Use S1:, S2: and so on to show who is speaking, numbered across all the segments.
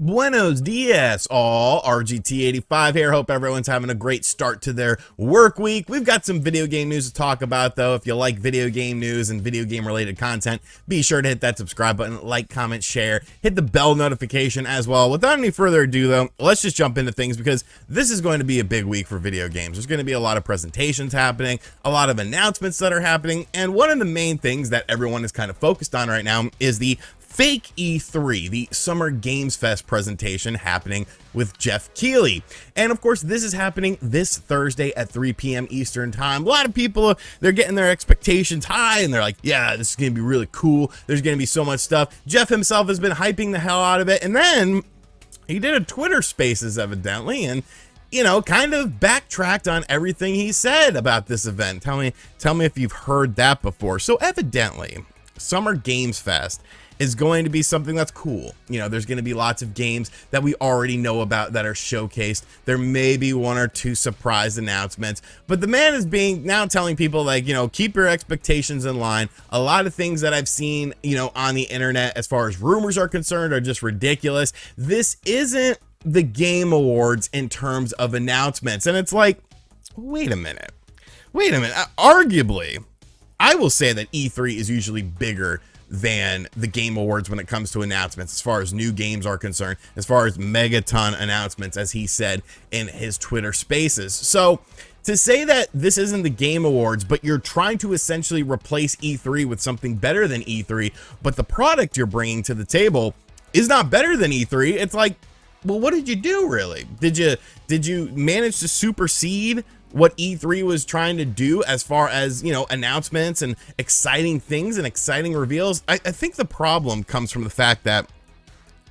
S1: Buenos dias, all. RGT85 here. Hope everyone's having a great start to their work week. We've got some video game news to talk about, though. If you like video game news and video game related content, be sure to hit that subscribe button, like, comment, share, hit the bell notification as well. Without any further ado, though, let's just jump into things because this is going to be a big week for video games. There's going to be a lot of presentations happening, a lot of announcements that are happening, and one of the main things that everyone is kind of focused on right now is the fake E3, the Summer Games Fest presentation happening with Geoff Keighley. And of course, this is happening this Thursday at 3 p.m. Eastern time. A lot of people, they're getting their expectations high and they're like, yeah, this is going to be really cool. There's going to be so much stuff. Geoff himself has been hyping the hell out of it. And then he did a Twitter Spaces evidently, and you know, kind of backtracked on everything he said about this event. Tell me if you've heard that before. So evidently, Summer Games Fest is going to be something that's cool. You know, there's going to be lots of games that we already know about that are showcased. There may be one or two surprise announcements, but the man is now telling people, like, you know, keep your expectations in line. A lot of things that I've seen, you know, on the internet as far as rumors are concerned are just ridiculous. This isn't the Game Awards in terms of announcements. And it's like, wait a minute. Arguably, I will say that E3 is usually bigger than the Game Awards when it comes to announcements, as far as new games are concerned, as far as megaton announcements, as he said in his Twitter Spaces. So to say that this isn't the Game Awards, but you're trying to essentially replace E3 with something better than E3, but the product you're bringing to the table is not better than E3, it's like, well, what did you do really? Did you manage to supersede what E3 was trying to do as far as, you know, announcements and exciting things and exciting reveals? I think the problem comes from the fact that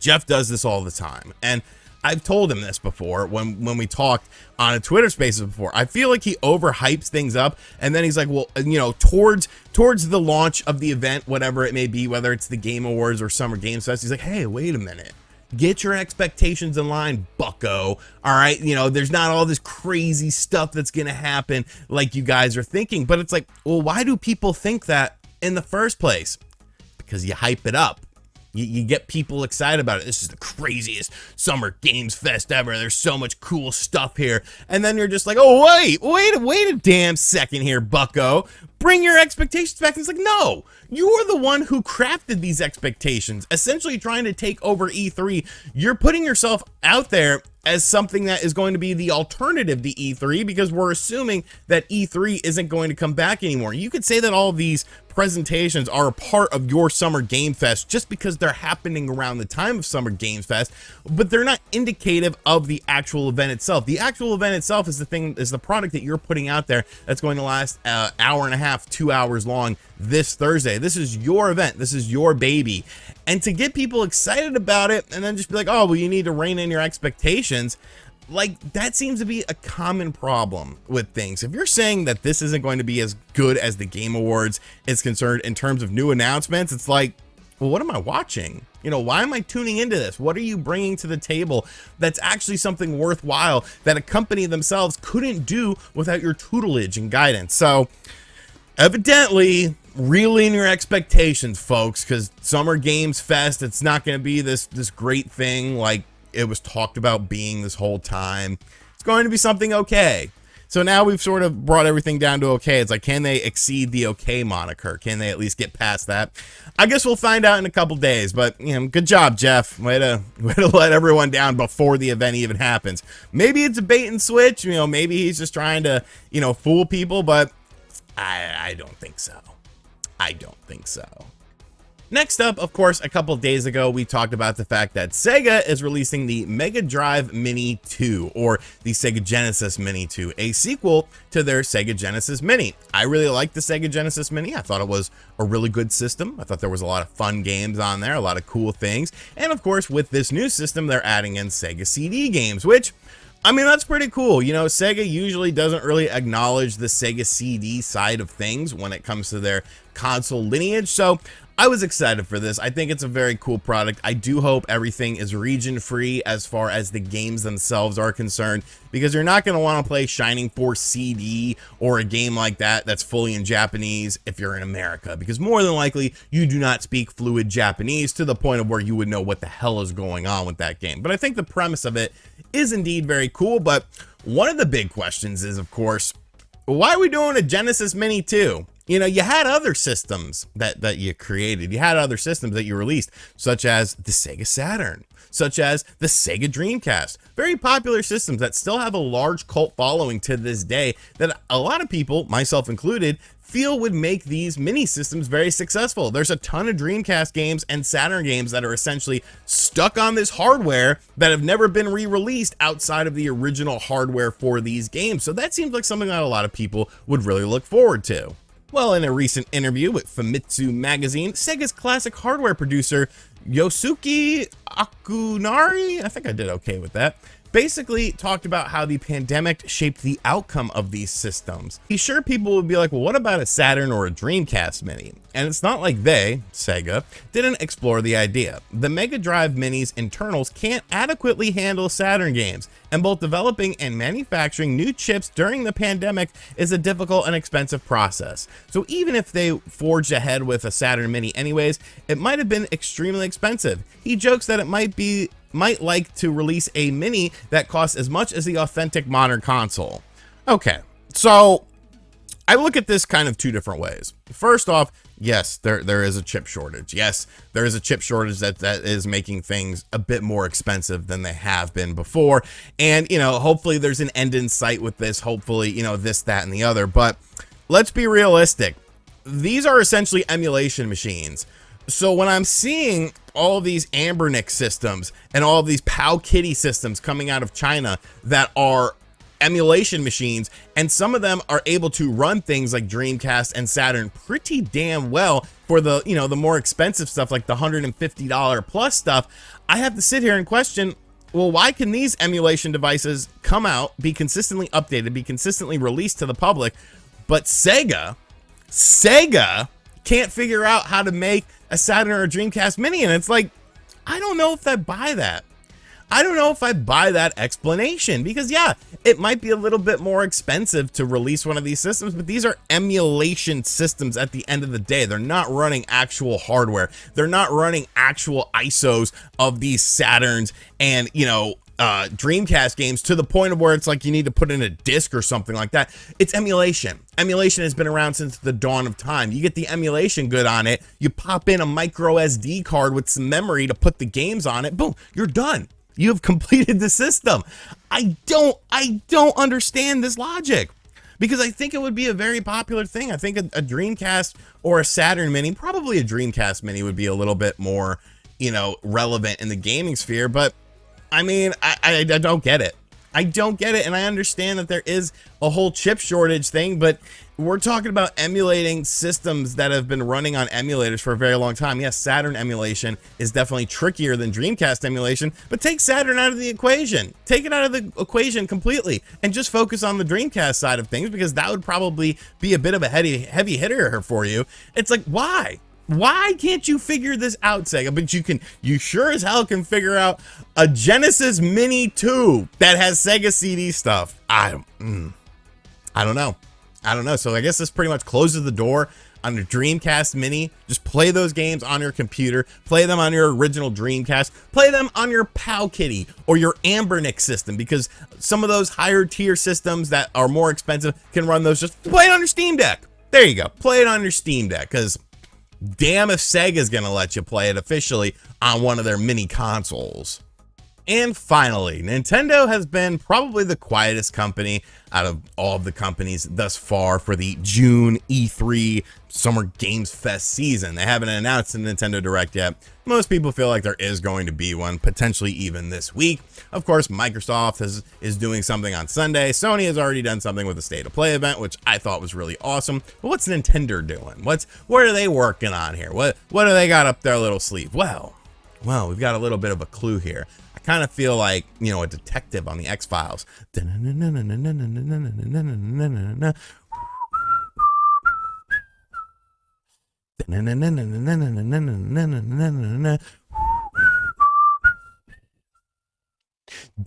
S1: Geoff does this all the time. And I've told him this before when we talked on a Twitter Spaces before. I feel like he overhypes things up, and then he's like, well, you know, towards the launch of the event, whatever it may be, whether it's the Game Awards or Summer Games Fest, he's like, hey, wait a minute. Get your expectations in line, bucko. All right, you know, there's not all this crazy stuff that's gonna happen like you guys are thinking. But it's like, well, why do people think that in the first place? Because you hype it up. You get people excited about it. This is the craziest Summer Games Fest ever. There's so much cool stuff here. And then you're just like, oh, wait a damn second here, bucko. Bring your expectations back. And it's like, no, you're the one who crafted these expectations, essentially trying to take over E3. You're putting yourself out there as something that is going to be the alternative to E3 because we're assuming that E3 isn't going to come back anymore. You could say that all of these presentations are a part of your Summer Game Fest just because they're happening around the time of Summer Games Fest, but they're not indicative of the actual event itself. The actual event itself is the product that you're putting out there that's going to last an hour and a half, 2 hours long this Thursday. This is your event. This is your baby. And to get people excited about it and then just be like, oh, well, you need to rein in your expectations, like, that seems to be a common problem with things. If you're saying that this isn't going to be as good as the Game Awards is concerned in terms of new announcements, it's like, well, what am I watching? You know, why am I tuning into this? What are you bringing to the table that's actually something worthwhile that a company themselves couldn't do without your tutelage and guidance? So evidently, reel in your expectations, folks, because Summer Games Fest, it's not going to be this great thing like it was talked about being this whole time. It's going to be something okay. So now we've sort of brought everything down to okay. It's like, can they exceed the okay moniker? Can they at least get past that? I guess we'll find out in a couple days, but you know, good job, Geoff. Way to let everyone down before the event even happens. Maybe it's a bait and switch, you know, maybe he's just trying to, you know, fool people, but I don't think so. I don't think so. Next up, of course, a couple days ago, we talked about the fact that SEGA is releasing the Mega Drive Mini 2, or the Sega Genesis Mini 2, a sequel to their Sega Genesis Mini. I really liked the Sega Genesis Mini. I thought it was a really good system. I thought there was a lot of fun games on there, a lot of cool things. And of course, with this new system, they're adding in Sega CD games, which, I mean, that's pretty cool. You know, Sega usually doesn't really acknowledge the Sega CD side of things when it comes to their console lineage. So I was excited for this. I think it's a very cool product. I do hope everything is region free as far as the games themselves are concerned, because you're not going to want to play Shining Force CD or a game like that that's fully in Japanese if you're in America, because more than likely you do not speak fluid Japanese to the point of where you would know what the hell is going on with that game. But I think the premise of it is indeed very cool. But one of the big questions is, of course, why are we doing a Genesis Mini 2? You know, you had other systems that you created. You had other systems that you released, such as the Sega Saturn, such as the Sega Dreamcast. Very popular systems that still have a large cult following to this day that a lot of people, myself included, feel would make these mini systems very successful. There's a ton of Dreamcast games and Saturn games that are essentially stuck on this hardware that have never been re-released outside of the original hardware for these games. So that seems like something that a lot of people would really look forward to. Well, in a recent interview with Famitsu magazine, Sega's classic hardware producer Yosuke Akunari, I think I did okay with that, basically talked about how the pandemic shaped the outcome of these systems. He's sure people would be like, well, what about a Saturn or a Dreamcast Mini? And it's not like they, Sega, didn't explore the idea. The Mega Drive Mini's internals can't adequately handle Saturn games, and both developing and manufacturing new chips during the pandemic is a difficult and expensive process. So even if they forged ahead with a Saturn Mini anyways, it might have been extremely expensive. He jokes that it might like to release a mini that costs as much as the authentic modern console. Okay, so I look at this kind of two different ways. First off, yes, there is a chip shortage. Yes, there is a chip shortage that is making things a bit more expensive than they have been before. And, you know, hopefully there's an end in sight with this. Hopefully, you know, this, that, and the other. But let's be realistic. These are essentially emulation machines. So when I'm seeing all these Ambernic systems and all these Powkiddy systems coming out of China that are emulation machines, and some of them are able to run things like Dreamcast and Saturn pretty damn well for the, you know, the more expensive stuff like the $150 plus stuff, I have to sit here and question, well, why can these emulation devices come out, be consistently updated, be consistently released to the public, but Sega can't figure out how to make a Saturn or a Dreamcast Mini? And it's like, I don't know if I buy that. I don't know if I buy that explanation, because yeah, it might be a little bit more expensive to release one of these systems, but these are emulation systems at the end of the day. They're not running actual hardware. They're not running actual ISOs of these Saturns and, you know, Dreamcast games to the point of where it's like you need to put in a disc or something like that. It's emulation. Emulation has been around since the dawn of time. You get the emulation good on it, you pop in a micro SD card with some memory to put the games on it, boom, you're done. You have completed the system. I don't understand this logic, because I think it would be a very popular thing. I think a Dreamcast or a Saturn Mini, probably a Dreamcast Mini, would be a little bit more, you know, relevant in the gaming sphere. But I mean, I don't get it. I don't get it. And I understand that there is a whole chip shortage thing, but we're talking about emulating systems that have been running on emulators for a very long time. Yes, Saturn emulation is definitely trickier than Dreamcast emulation, but take Saturn out of the equation. Take it out of the equation completely and just focus on the Dreamcast side of things, because that would probably be a bit of a heavy hitter for you. It's like, why? Why can't you figure this out, Sega? But you sure as hell can figure out a Genesis Mini 2 that has Sega CD stuff. I don't know. So I guess this pretty much closes the door on your Dreamcast Mini. Just play those games on your computer, play them on your original Dreamcast, play them on your Powkiddy or your Ambernic system, because some of those higher tier systems that are more expensive can run those. Just play it on your Steam Deck. There you go. Play it on your Steam Deck, because damn if Sega's gonna let you play it officially on one of their mini consoles. And finally, Nintendo has been probably the quietest company out of all of the companies thus far for the June E3 Summer Games Fest season. They haven't announced a Nintendo Direct yet. Most people feel like there is going to be one, potentially even this week. Of course, Microsoft is doing something on Sunday. Sony has already done something with the State of Play event, which I thought was really awesome. But what's Nintendo doing? What are they working on here? What do they got up their little sleeve? Well, we've got a little bit of a clue here. I kind of feel like, you know, a detective on the X-Files.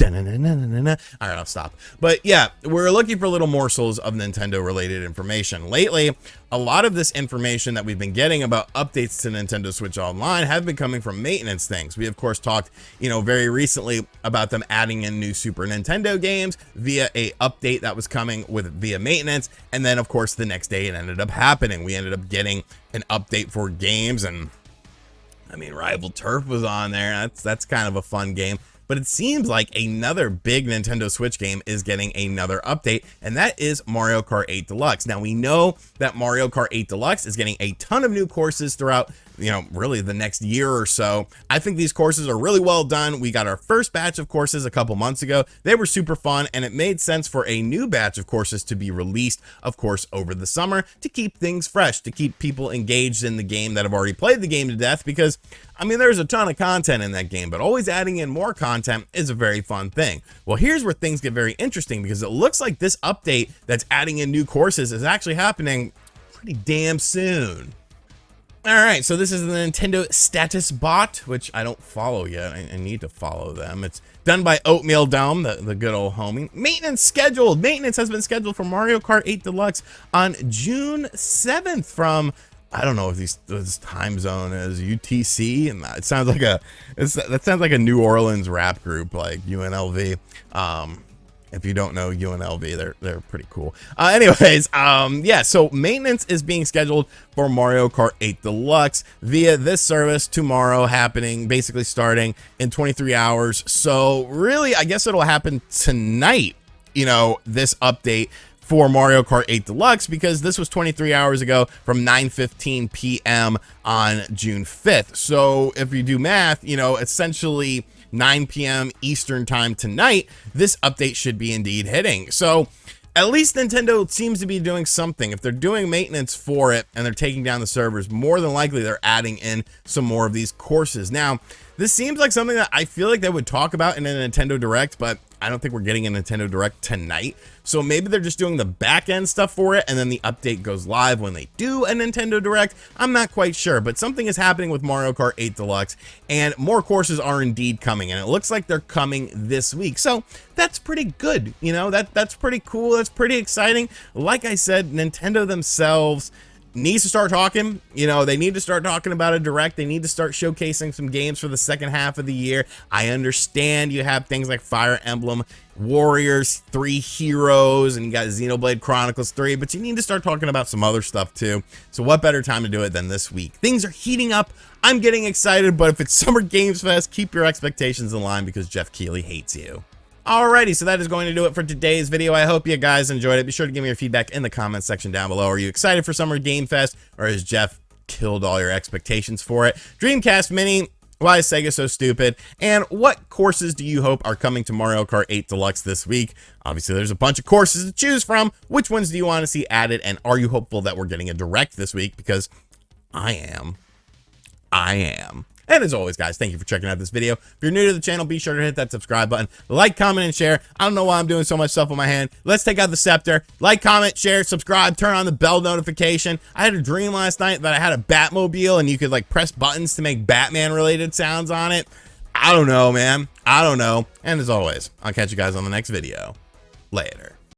S1: All right, I'll stop. But yeah, we're looking for little morsels of Nintendo related information. Lately, a lot of this information that we've been getting about updates to Nintendo Switch Online have been coming from maintenance things. We of course talked, very recently about them adding in new Super Nintendo games via a update that was coming via maintenance. And then of course the next day it ended up happening. We ended up getting an update for games, and I mean, Rival Turf was on there. That's kind of a fun game. But it seems like another big Nintendo Switch game is getting another update, and that is Mario Kart 8 Deluxe. Now, we know that Mario Kart 8 Deluxe is getting a ton of new courses throughout, really the next year or so. I think these courses are really well done. We got our first batch of courses a couple months ago. They were super fun, and it made sense for a new batch of courses to be released, of course, over the summer to keep things fresh, to keep people engaged in the game that have already played the game to death, because I mean, there's a ton of content in that game, but always adding in more content is a very fun thing. Well, here's where things get very interesting, because it looks like this update that's adding in new courses is actually happening pretty damn soon. All right, so this is the Nintendo status bot, which I don't follow yet. I need to follow them. It's done by Oatmeal Dome, the good old homie. Maintenance scheduled. Maintenance has been scheduled for Mario Kart 8 Deluxe on June 7th from, I don't know if this time zone is UTC, and it sounds like that sounds like a New Orleans rap group like UNLV. If you don't know UNLV, they're pretty cool. Anyways, yeah, so maintenance is being scheduled for Mario Kart 8 Deluxe via this service tomorrow, happening basically starting in 23 hours. So really, I guess it'll happen tonight, this update for Mario Kart 8 Deluxe, because this was 23 hours ago from 9:15 p.m. on June 5th. So if you do math, essentially 9 p.m. Eastern time tonight, this update should be indeed hitting. So at least Nintendo seems to be doing something. If they're doing maintenance for it and they're taking down the servers, more than likely they're adding in some more of these courses. Now, this seems like something that I feel like they would talk about in a Nintendo Direct, but I don't think we're getting a Nintendo Direct tonight. So maybe they're just doing the back end stuff for it, and then the update goes live when they do a Nintendo Direct. I'm not quite sure, but something is happening with Mario Kart 8 Deluxe, and more courses are indeed coming, and it looks like they're coming this week. So that's pretty good. That's pretty cool. That's pretty exciting. Like I said, Nintendo themselves needs to start talking. They need to start talking about a Direct. They need to start showcasing some games for the second half of the year. I understand you have things like Fire Emblem Warriors 3 Heroes, and you got Xenoblade Chronicles 3, but you need to start talking about some other stuff too. So what better time to do it than this week? Things are heating up. I'm getting excited, but if it's Summer Games Fest, keep your expectations in line, because Geoff Keighley hates you. Alrighty, so that is going to do it for today's video. I hope you guys enjoyed it. Be sure to give me your feedback in the comments section down below. Are you excited for Summer Game Fest, or has Geoff killed all your expectations for it? Dreamcast Mini, why is Sega so stupid? And what courses do you hope are coming to Mario Kart 8 Deluxe this week? Obviously, there's a bunch of courses to choose from. Which ones do you want to see added? And are you hopeful that we're getting a Direct this week? Because I am. And as always, guys, thank you for checking out this video. If you're new to the channel, be sure to hit that subscribe button, like, comment, and share. I don't know why I'm doing so much stuff on my hand. Let's take out the scepter. Like, comment, share, subscribe, turn on the bell notification. I had a dream last night that I had a Batmobile, and you could press buttons to make Batman related sounds on it. I don't know, man. I don't know. And as always, I'll catch you guys on the next video. Later.